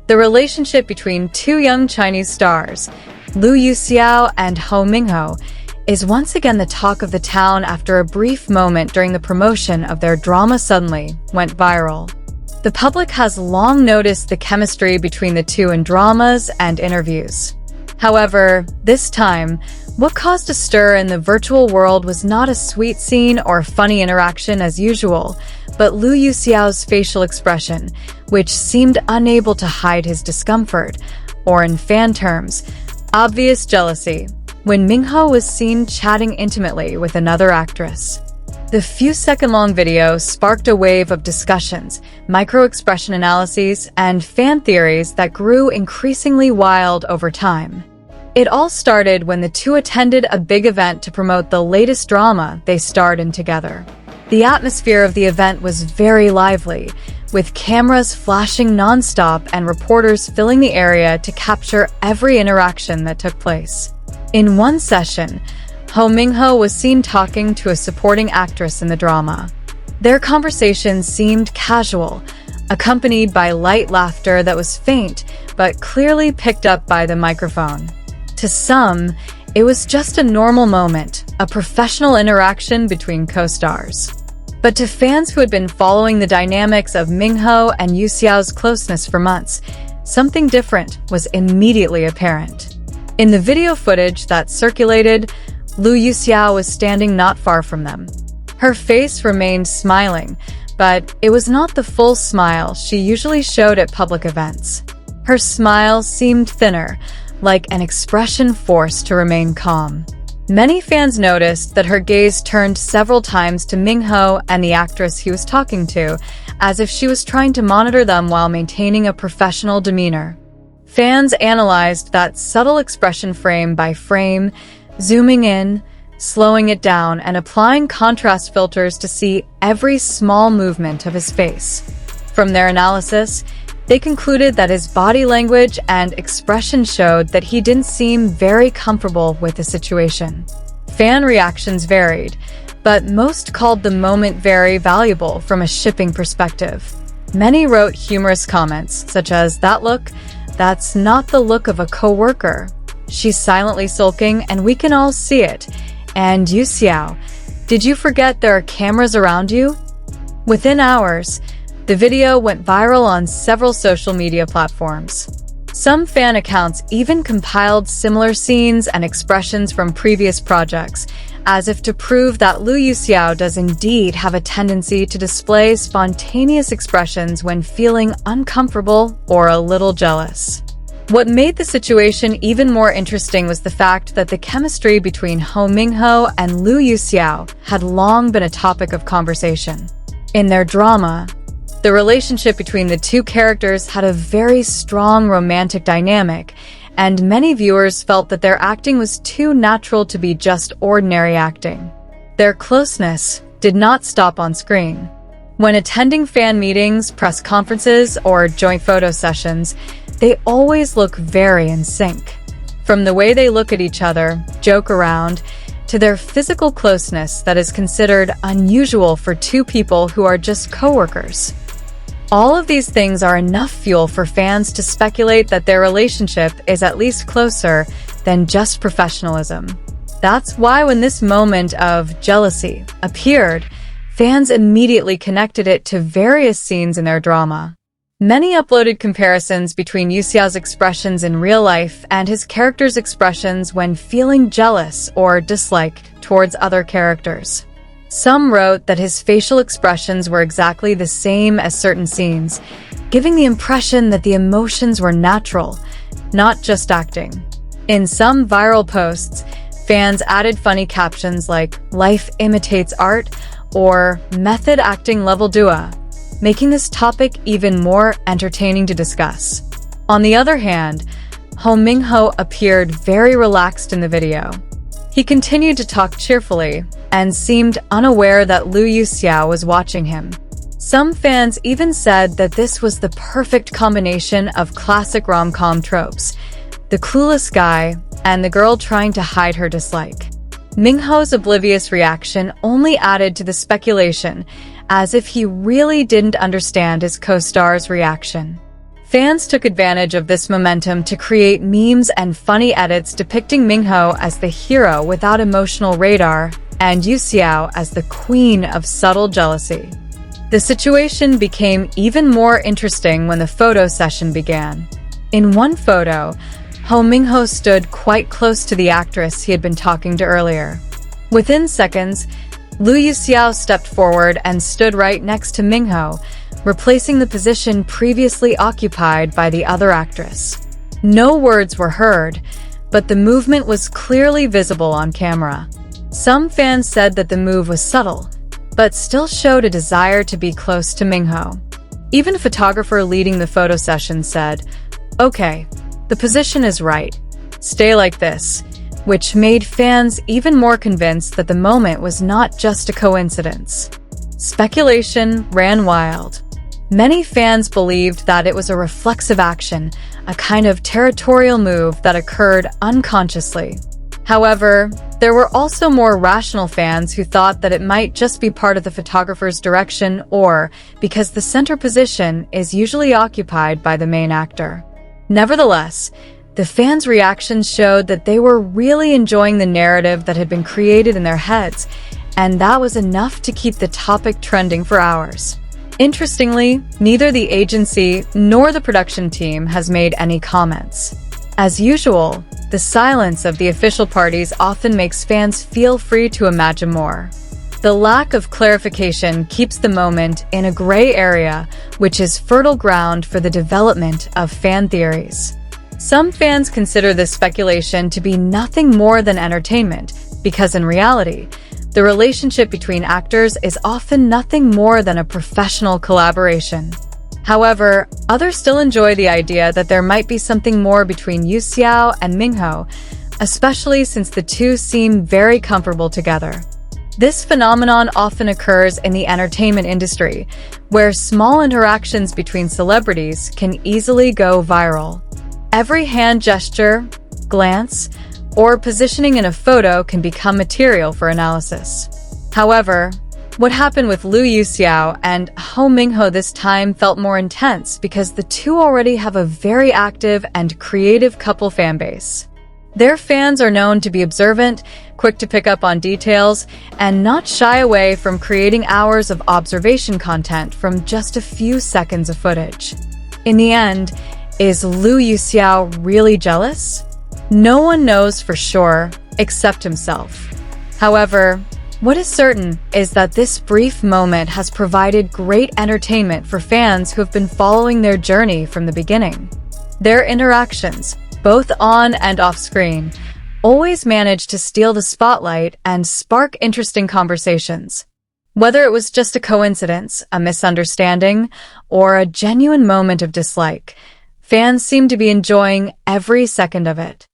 The relationship between two young Chinese stars, Yuxiao and Hou Minghao, is once again the talk of the town after a brief moment during the promotion of their drama suddenly went viral. The public has long noticed the chemistry between the two in dramas and interviews. However, this time, what caused a stir in the virtual world was not a sweet scene or funny interaction as usual, but Yuxiao's facial expression, which seemed unable to hide his discomfort, or in fan terms, obvious jealousy, when Minghao was seen chatting intimately with another actress. The few-second-long video sparked a wave of discussions, micro-expression analyses, and fan theories that grew increasingly wild over time. It all started when the two attended a big event to promote the latest drama they starred in together. The atmosphere of the event was very lively, with cameras flashing non-stop and reporters filling the area to capture every interaction that took place. In one session, Hou Minghao was seen talking to a supporting actress in the drama. Their conversation seemed casual, accompanied by light laughter that was faint but clearly picked up by the microphone. To some, it was just a normal moment, a professional interaction between co-stars. But to fans who had been following the dynamics of Minghao and Yuxiao's closeness for months, something different was immediately apparent. In the video footage that circulated, Yuxiao was standing not far from them. Her face remained smiling, but it was not the full smile she usually showed at public events. Her smile seemed thinner, like an expression forced to remain calm. Many fans noticed that her gaze turned several times to Minghao and the actress he was talking to, as if she was trying to monitor them while maintaining a professional demeanor. Fans analyzed that subtle expression frame by frame, zooming in, slowing it down, and applying contrast filters to see every small movement of his face. From their analysis, they concluded that his body language and expression showed that he didn't seem very comfortable with the situation. Fan reactions varied, but most called the moment very valuable from a shipping perspective. Many wrote humorous comments, such as, "That look? That's not the look of a co-worker. She's silently sulking, and we can all see it. And Yuxiao, did you forget there are cameras around you?" Within hours, the video went viral on several social media platforms. Some fan accounts even compiled similar scenes and expressions from previous projects, as if to prove that Yuxiao does indeed have a tendency to display spontaneous expressions when feeling uncomfortable or a little jealous. What made the situation even more interesting was the fact that the chemistry between Hou Minghao and Yuxiao had long been a topic of conversation. In their drama, the relationship between the two characters had a very strong romantic dynamic, and many viewers felt that their acting was too natural to be just ordinary acting. Their closeness did not stop on screen. When attending fan meetings, press conferences, or joint photo sessions, they always look very in sync. From the way they look at each other, joke around, to their physical closeness that is considered unusual for two people who are just co-workers. All of these things are enough fuel for fans to speculate that their relationship is at least closer than just professionalism. That's why when this moment of jealousy appeared, fans immediately connected it to various scenes in their drama. Many uploaded comparisons between Yuxiao's expressions in real life and his character's expressions when feeling jealous or dislike towards other characters. Some wrote that his facial expressions were exactly the same as certain scenes, giving the impression that the emotions were natural, not just acting. In some viral posts, fans added funny captions like "Life imitates art" or "Method acting level duo," making this topic even more entertaining to discuss. On the other hand, Hou Minghao appeared very relaxed in the video. He continued to talk cheerfully and seemed unaware that Yuxiao was watching him. Some fans even said that this was the perfect combination of classic rom-com tropes: the clueless guy and the girl trying to hide her dislike. Minghao's oblivious reaction only added to the speculation, as if he really didn't understand his co-star's reaction. Fans took advantage of this momentum to create memes and funny edits depicting Minghao as the hero without emotional radar and Yuxiao as the queen of subtle jealousy. The situation became even more interesting when the photo session began. In one photo, Hou Minghao stood quite close to the actress he had been talking to earlier. Within seconds, Yuxiao stepped forward and stood right next to Minghao, replacing the position previously occupied by the other actress. No words were heard, but the movement was clearly visible on camera. Some fans said that the move was subtle, but still showed a desire to be close to Minghao. Even a photographer leading the photo session said, "Okay, the position is right. Stay like this," which made fans even more convinced that the moment was not just a coincidence. Speculation ran wild. Many fans believed that it was a reflexive action, a kind of territorial move that occurred unconsciously. However, there were also more rational fans who thought that it might just be part of the photographer's direction or because the center position is usually occupied by the main actor. Nevertheless, the fans' reactions showed that they were really enjoying the narrative that had been created in their heads, and that was enough to keep the topic trending for hours. Interestingly, neither the agency nor the production team has made any comments. As usual, the silence of the official parties often makes fans feel free to imagine more. The lack of clarification keeps the moment in a gray area, which is fertile ground for the development of fan theories. Some fans consider this speculation to be nothing more than entertainment, because in reality, the relationship between actors is often nothing more than a professional collaboration. However, others still enjoy the idea that there might be something more between Yuxiao and Minghao, especially since the two seem very comfortable together. This phenomenon often occurs in the entertainment industry, where small interactions between celebrities can easily go viral. Every hand gesture, glance, or positioning in a photo can become material for analysis. However, what happened with Yuxiao and Hou Minghao this time felt more intense because the two already have a very active and creative couple fanbase. Their fans are known to be observant, quick to pick up on details, and not shy away from creating hours of observation content from just a few seconds of footage. In the end, is Yuxiao really jealous? No one knows for sure, except himself. However, what is certain is that this brief moment has provided great entertainment for fans who have been following their journey from the beginning. Their interactions, both on and off screen, always manage to steal the spotlight and spark interesting conversations. Whether it was just a coincidence, a misunderstanding, or a genuine moment of dislike, fans seem to be enjoying every second of it.